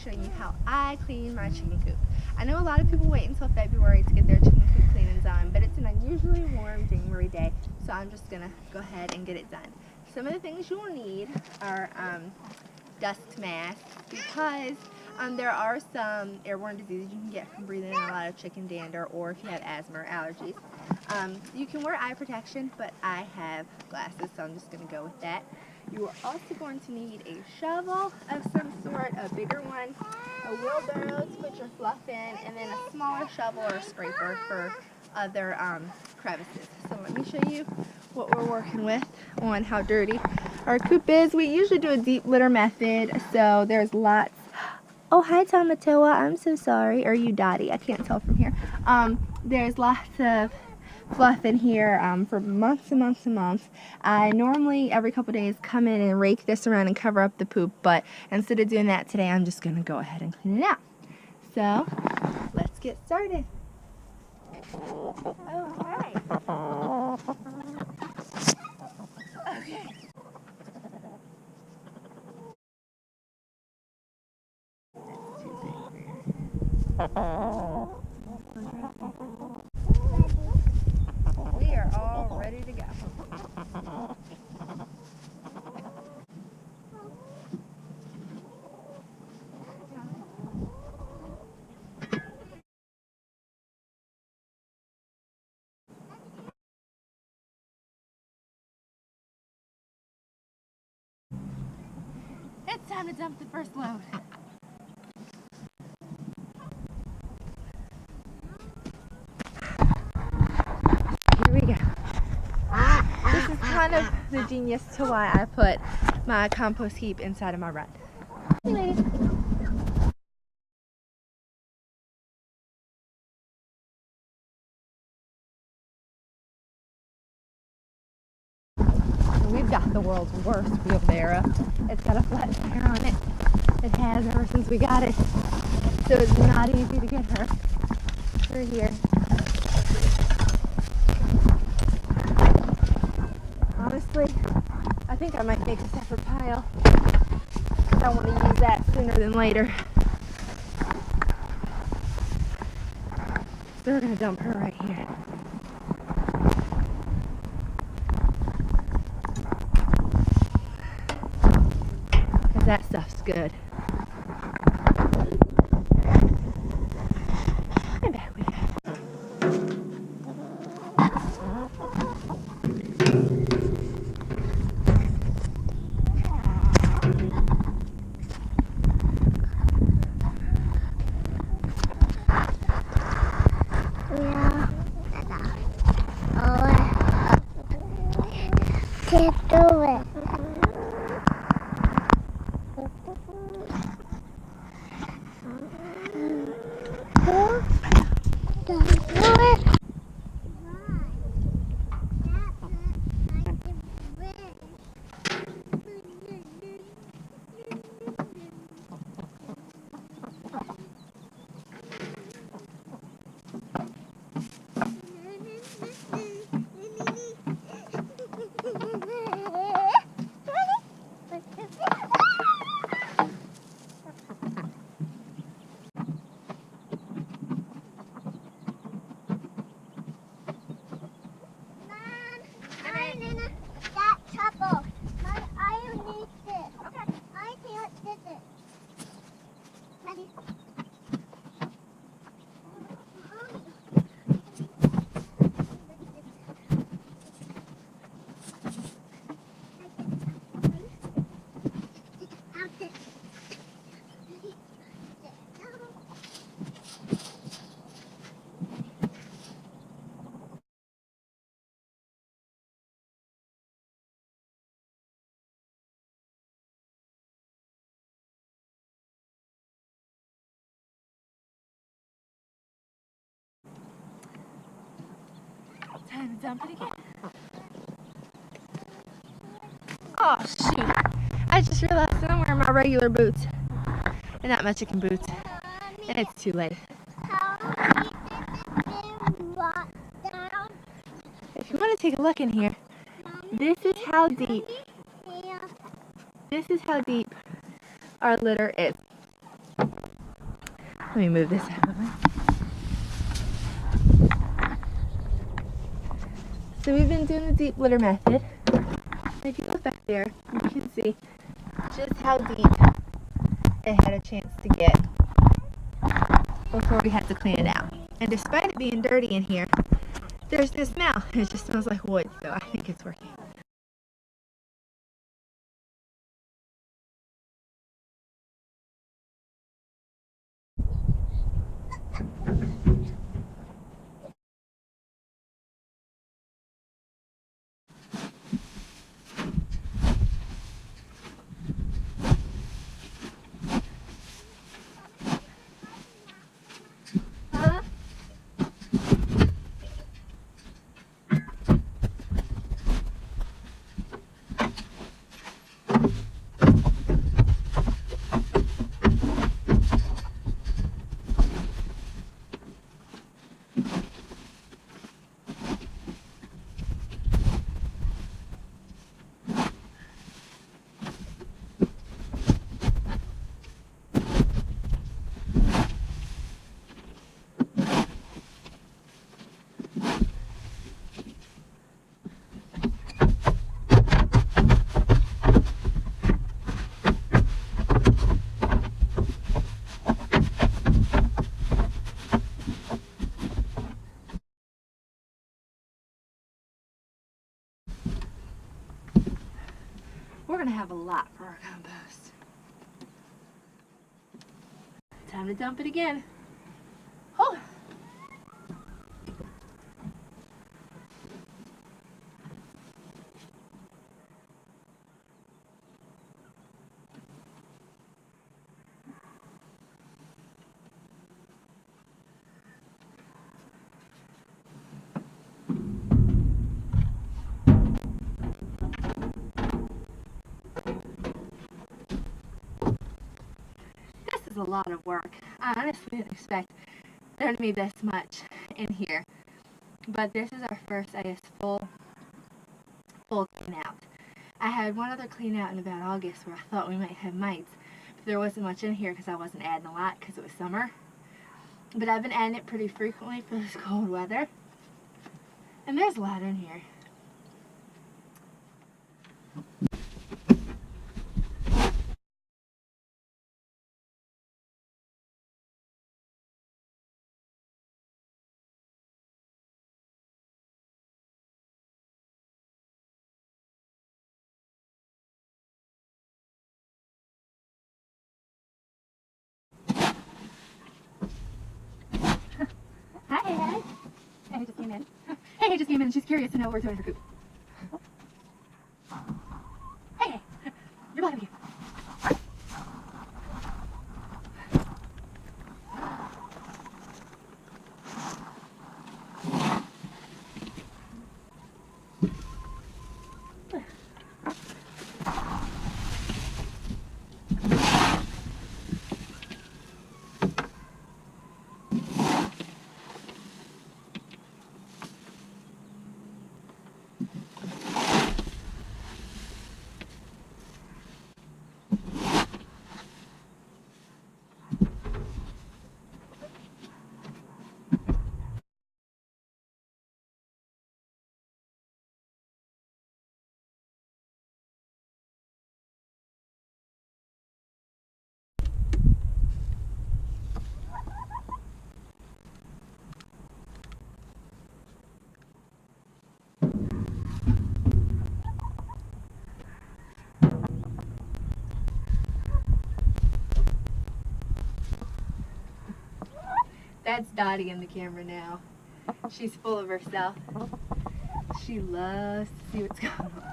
showing you how I clean my chicken coop. I know a lot of people wait until February to get their chicken coop cleanings done, but it's an unusually warm January day, so I'm just gonna go ahead and get it done. Some of the things you will need are dust masks, because there are some airborne diseases you can get from breathing in a lot of chicken dander, or if you have asthma or allergies. You can wear eye protection, but I have glasses, so I'm just going to go with that. You are also going to need a shovel of some sort, a bigger one, a wheelbarrow to put your fluff in, and then a smaller shovel or scraper for other crevices. So let me show you what we're working with on how dirty our coop is. We usually do a deep litter method, so there's lots. Oh, hi Tamatoa, I'm so sorry. Or you Dottie, I can't tell from here. There's lots of fluff in here for months and months and months. I normally every couple days come in and rake this around and cover up the poop, but instead of doing that today, I'm just going to go ahead and clean it out. So let's get started. Oh, hi. Okay. That's too big for you. We are all ready to go. It's time to dump the first load. Here we go. This is kind of the genius to why I put my compost heap inside of my run. Hey, ladies. We've got the world's worst wheelbarrow. It's got a flat tire on it. It has ever since we got it. So it's not easy to get her through here. Honestly, I think I might make a separate pile. I want to use that sooner than later. So we're going to dump her right here. Because that stuff's good. And back we go. Can't do it. Don't do it. Time to dump it again. Oh shoot. I just realized that I'm wearing my regular boots and not my chicken boots. And it's too late. If you want to take a look in here, this is how deep our litter is. Let me move this out of the way. So we've been doing the deep litter method. And if you look back there, you can see just how deep it had a chance to get before we had to clean it out. And despite it being dirty in here, there's no smell. It just smells like wood, so I think it's working. We're gonna have a lot for our compost. Time to dump it again. Oh. Is a lot of work. I honestly didn't expect there to be this much in here, but this is our first, I guess, full clean out. I had one other clean out in about August where I thought we might have mites, but there wasn't much in here because I wasn't adding a lot because it was summer. But I've been adding it pretty frequently for this cold weather, and there's a lot in here. Hi, Ed. Hey, just came in. Hey, just came in and she's curious to know what we're doing for Coop. Hey, you're behind me. That's Dottie in the camera now. She's full of herself. She loves to see what's going on.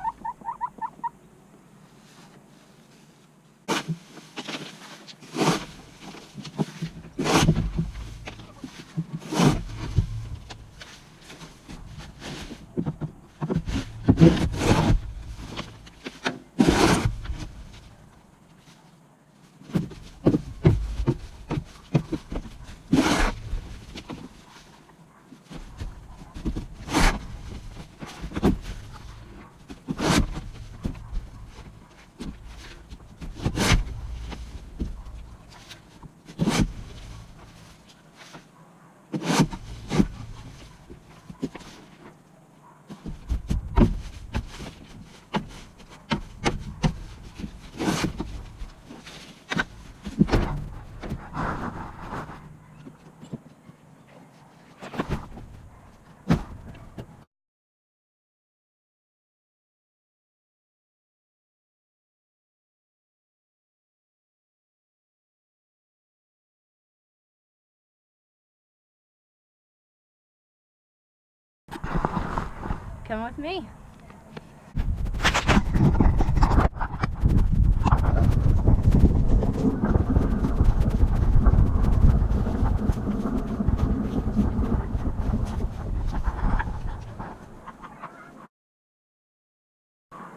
Come with me.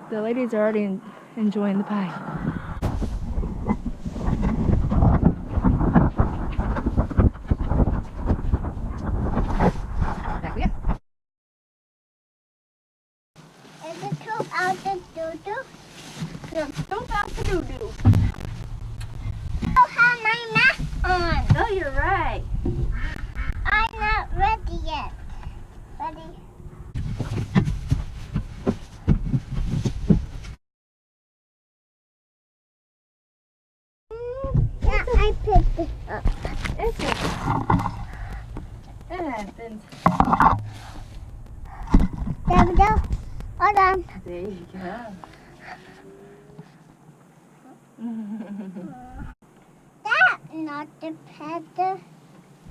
The ladies are already enjoying the pie. Back we go. Is the Coop out the doo-doo? Don't out the doo-doo. I have my mask on. Oh, you're right. I'm not ready yet. Ready? Yeah, I picked it up. It's okay. It happens. There we go. Hold on. There you go. That's not the feather.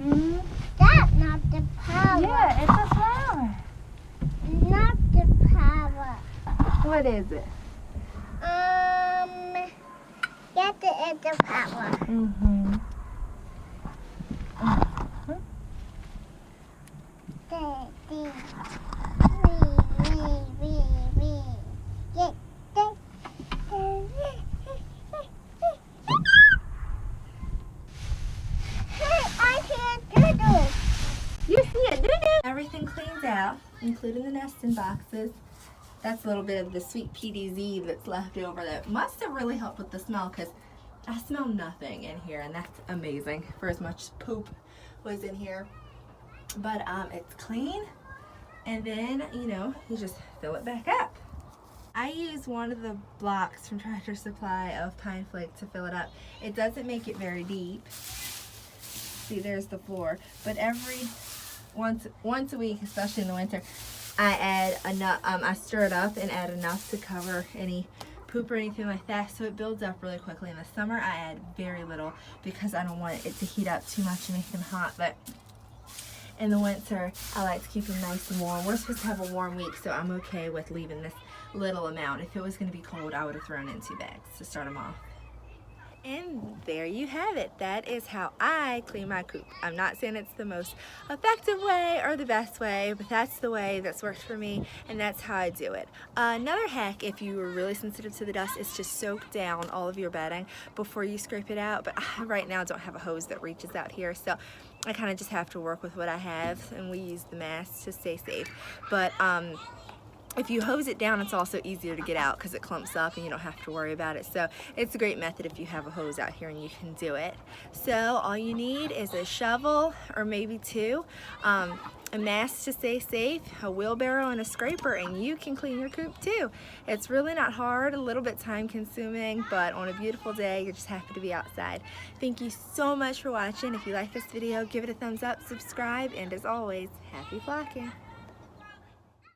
Mm-hmm. That's not the power. Yeah, it's a flower. Not the power. What is it? Yes, it is the power. Mm-hmm. Yeah. I can't do this. You see it, didn't you? Everything cleans out, including the nesting boxes. That's a little bit of the sweet PDZ that's left over that must have really helped with the smell, because I smell nothing in here, and that's amazing for as much poop was in here. But it's clean, and then, you know, you just fill it back up. I use one of the blocks from Tractor Supply of pine flake to fill it up. It doesn't make it very deep. See, there's the floor. But once a week, especially in the winter, I add enough. I stir it up and add enough to cover any poop or anything like that, so it builds up really quickly. In the summer, I add very little because I don't want it to heat up too much and make them hot. But in the winter, I like to keep them nice and warm. We're supposed to have a warm week, so I'm okay with leaving this little amount. If it was going to be cold, I would have thrown it in 2 bags to start them off. And there you have it. That is how I clean my coop. I'm not saying it's the most effective way or the best way, but that's the way that's worked for me, and that's how I do it. Another hack, if you are really sensitive to the dust, is to soak down all of your bedding before you scrape it out. But I right now don't have a hose that reaches out here, so I kind of just have to work with what I have, and we use the mask to stay safe. But if you hose it down, it's also easier to get out because it clumps up and you don't have to worry about it. So it's a great method if you have a hose out here and you can do it. So all you need is a shovel or maybe 2, a mask to stay safe, a wheelbarrow, and a scraper, and you can clean your coop too. It's really not hard, a little bit time consuming, but on a beautiful day, you're just happy to be outside. Thank you so much for watching. If you like this video, give it a thumbs up, subscribe, and as always, happy flocking.